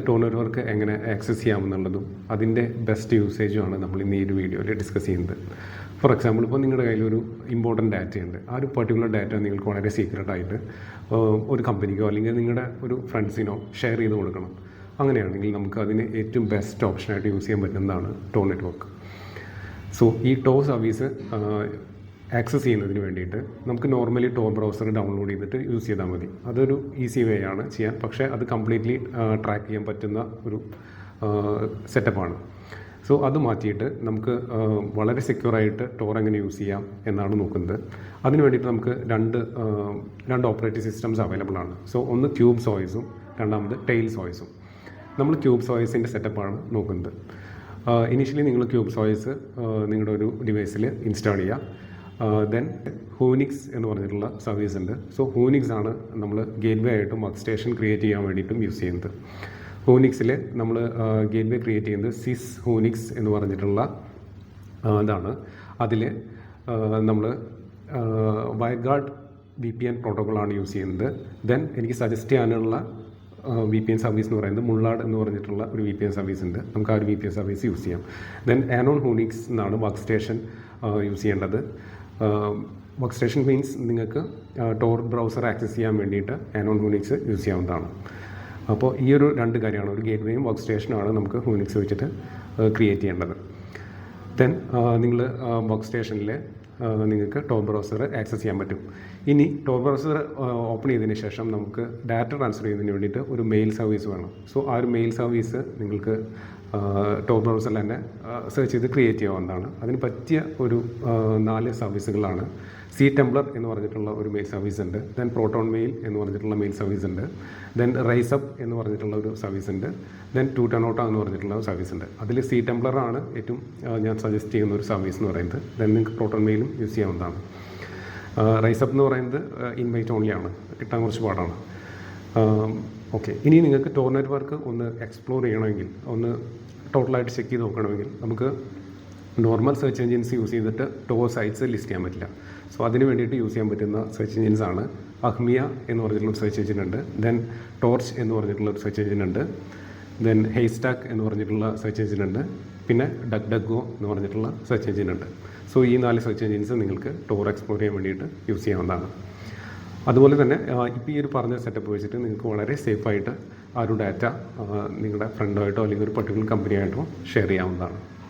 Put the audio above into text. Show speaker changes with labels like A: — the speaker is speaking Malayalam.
A: ടോർ നെറ്റ്വർക്ക് എങ്ങനെ ആക്സസ് ചെയ്യാമെന്നുള്ളതും അതിൻ്റെ ബെസ്റ്റ് യൂസേജുമാണ് നമ്മൾ ഇന്ന് ഈ ഒരു വീഡിയോയിൽ ഡിസ്കസ് ചെയ്യുന്നത്. ഫോർ എക്സാമ്പിൾ, ഇപ്പോൾ നിങ്ങളുടെ കയ്യിലൊരു ഇമ്പോർട്ടൻറ്റ് ഡാറ്റയുണ്ട്. ആ ഒരു പർട്ടിക്കുലർ ഡാറ്റ നിങ്ങൾക്ക് വളരെ സീക്രട്ടായിട്ട് ഒരു കമ്പനിക്കോ അല്ലെങ്കിൽ നിങ്ങളുടെ ഒരു ഫ്രണ്ട്സിനോ ഷെയർ ചെയ്ത് കൊടുക്കണം. അങ്ങനെയാണെങ്കിൽ നമുക്ക് അതിന് ഏറ്റവും ബെസ്റ്റ് ഓപ്ഷനായിട്ട് യൂസ് ചെയ്യാൻ പറ്റുന്നതാണ് ടോർ നെറ്റ്വർക്ക്. സോ ഈ ടോർ സർവീസ് ആക്സസ് ചെയ്യുന്നതിന് വേണ്ടിയിട്ട് നമുക്ക് നോർമലി ടോർ ബ്രൗസർ ഡൗൺലോഡ് ചെയ്തിട്ട് യൂസ് ചെയ്താൽ മതി. അതൊരു ഈസി വേ ആണ് ചെയ്യാൻ, പക്ഷേ അത് കംപ്ലീറ്റ്ലി ട്രാക്ക് ചെയ്യാൻ പറ്റുന്ന ഒരു സെറ്റപ്പാണ്. സോ അത് മാറ്റിയിട്ട് നമുക്ക് വളരെ സെക്യൂറായിട്ട് ടോർ എങ്ങനെ യൂസ് ചെയ്യാം എന്നാണ് നോക്കുന്നത്. അതിന് വേണ്ടിയിട്ട് നമുക്ക് രണ്ട് ഓപ്പറേറ്റിംഗ് സിസ്റ്റംസ് അവൈലബിൾ ആണ്. സോ ഒന്ന് ക്യൂബ്സ് OSഉം രണ്ടാമത് ടെയിൽസ് OSഉം. നമ്മൾ ക്യൂബ്സ് OSൻ്റെ സെറ്റപ്പാണ് നോക്കുന്നത്. ഇനീഷ്യലി നിങ്ങൾ ക്യൂബ്സ് OS നിങ്ങളുടെ ഒരു ഡിവൈസിൽ ഇൻസ്റ്റാൾ ചെയ്യുക. ദെൻ ഹൂനിക്സ് എന്ന് പറഞ്ഞിട്ടുള്ള സർവീസ് ഉണ്ട്. സോ ഹൂനിക്സ് ആണ് നമ്മൾ ഗേറ്റ് വേ ആയിട്ടും വർക്ക് സ്റ്റേഷൻ ക്രിയേറ്റ് ചെയ്യാൻ വേണ്ടിയിട്ടും യൂസ് ചെയ്യുന്നത്. ഹൂനിക്സിൽ നമ്മൾ ഗേറ്റ് വേ ക്രിയേറ്റ് ചെയ്യുന്നത് സിസ് ഹൂനിക്സ് എന്ന് പറഞ്ഞിട്ടുള്ള ഇതാണ്. അതിൽ നമ്മൾ വൈർഗാർഡ് VPN പ്രോട്ടോക്കോളാണ് യൂസ് ചെയ്യുന്നത്. ദെൻ എനിക്ക് സജസ്റ്റ് ചെയ്യാനുള്ള VPN സർവീസ് എന്ന് പറയുന്നത് മുള്ളാഡ് എന്ന് പറഞ്ഞിട്ടുള്ള ഒരു VPN സർവീസ് ഉണ്ട്. നമുക്ക് ആ ഒരു VPN സർവീസ് യൂസ് ചെയ്യാം. ദെൻ ആനോൺ ഹൂനിക്സ് എന്നാണ് വർക്ക് സ്റ്റേഷൻ യൂസ് ചെയ്യേണ്ടത്. വർക്ക് സ്റ്റേഷൻ മീൻസ് നിങ്ങൾക്ക് ടോർ ബ്രൗസർ ആക്സസ് ചെയ്യാൻ വേണ്ടിയിട്ട് ആനോൺ ഹൂനിക്സ് യൂസ് ചെയ്യാവുന്നതാണ്. അപ്പോൾ ഈ ഒരു രണ്ട് കാര്യമാണ്, ഒരു ഗേറ്റ് വേയും വർക്ക് സ്റ്റേഷനുമാണ് നമുക്ക് ഹൂനിക്സ് വെച്ചിട്ട് ക്രിയേറ്റ് ചെയ്യേണ്ടത്. ദെൻ നിങ്ങൾ വർക്ക് സ്റ്റേഷനിൽ നിങ്ങൾക്ക് ടോർ ബ്രൗസർ ആക്സസ് ചെയ്യാൻ പറ്റും. ഇനി ടോർ ബ്രൗസർ ഓപ്പൺ ചെയ്തതിന് ശേഷം നമുക്ക് ഡാറ്റ ട്രാൻസ്ഫർ ചെയ്യുന്നതിന് വേണ്ടിയിട്ട് ഒരു മെയിൽ സർവീസ് വേണം. സോ ആ ഒരു മെയിൽ സർവീസ് നിങ്ങൾക്ക് ടോർ ബ്രൗസറിൽ തന്നെ സെർച്ച് ചെയ്ത് ക്രിയേറ്റ് ചെയ്യാവുന്നതാണ്. അതിന് പറ്റിയ ഒരു 4 സർവീസുകളാണ്. CTemplar എന്ന് പറഞ്ഞിട്ടുള്ള ഒരു മെയിൽ സർവീസ് ഉണ്ട്. ദെൻ പ്രോട്ടോൺ മെയിൽ എന്ന് പറഞ്ഞിട്ടുള്ള മെയിൽ സർവീസ് ഉണ്ട്. ദെൻ റൈസപ്പ് എന്ന് പറഞ്ഞിട്ടുള്ള ഒരു സർവീസ് ഉണ്ട്. ദെൻ ടൂട്ടനോട്ട എന്ന് പറഞ്ഞിട്ടുള്ള ഒരു സർവീസ് ഉണ്ട്. അതിൽ CTemplar ആണ് ഏറ്റവും ഞാൻ സജസ്റ്റ് ചെയ്യുന്ന ഒരു സർവീസ് എന്ന് പറയുന്നത്. ദെൻ നിങ്ങൾക്ക് പ്രോട്ടോൺ മെയിലും യൂസ് ചെയ്യാവുന്നതാണ്. റൈസപ്പ് എന്ന് പറയുന്നത് ഇൻവൈറ്റ് ഓൺലി ആണ്, കിട്ടാൻ കുറച്ച് പാടാണ്. ഓക്കെ, ഇനി നിങ്ങൾക്ക് ടോർ നെറ്റ്വർക്ക് ഒന്ന് എക്സ്പ്ലോർ ചെയ്യണമെങ്കിൽ, ഒന്ന് ടോട്ടലായിട്ട് ചെക്ക് ചെയ്ത് നോക്കണമെങ്കിൽ നമുക്ക് നോർമൽ സെർച്ച് എഞ്ചിൻസ് യൂസ് ചെയ്തിട്ട് ടോർ സൈറ്റ്സ് ലിസ്റ്റ് ചെയ്യാൻ പറ്റില്ല. സോ അതിന് വേണ്ടിയിട്ട് യൂസ് ചെയ്യാൻ പറ്റുന്ന സെർച്ച് എഞ്ചിൻസാണ് അഹ്മിയ എന്ന് പറഞ്ഞിട്ടുള്ള സെർച്ച് എഞ്ചിൻ ഉണ്ട്. ദെൻ ടോർച്ച് എന്ന് പറഞ്ഞിട്ടുള്ള ഒരു സെർച്ച് എഞ്ചിൻ ഉണ്ട്. ദെൻ ഹെയ്സ്റ്റാക്ക് എന്ന് പറഞ്ഞിട്ടുള്ള സെർച്ച് എഞ്ചിൻ ഉണ്ട്. പിന്നെ DuckDuckGo എന്ന് പറഞ്ഞിട്ടുള്ള സെർച്ച് എഞ്ചിൻ ഉണ്ട്. സോ ഈ 4 സെർച്ച് എഞ്ചിൻസ് നിങ്ങൾക്ക് ടോർ എക്സ്പ്ലോർ ചെയ്യാൻ വേണ്ടിയിട്ട് യൂസ് ചെയ്യാവുന്നതാണ്. അതുപോലെ തന്നെ ഇപ്പോൾ ഈ ഒരു പറഞ്ഞ സെറ്റപ്പ് വെച്ചിട്ട് നിങ്ങൾക്ക് വളരെ സേഫായിട്ട് ആ ഒരു ഡാറ്റ നിങ്ങളുടെ ഫ്രണ്ടായിട്ടോ അല്ലെങ്കിൽ ഒരു പർട്ടിക്കുലർ കമ്പനിയായിട്ടോ ഷെയർ ചെയ്യാവുന്നതാണ്.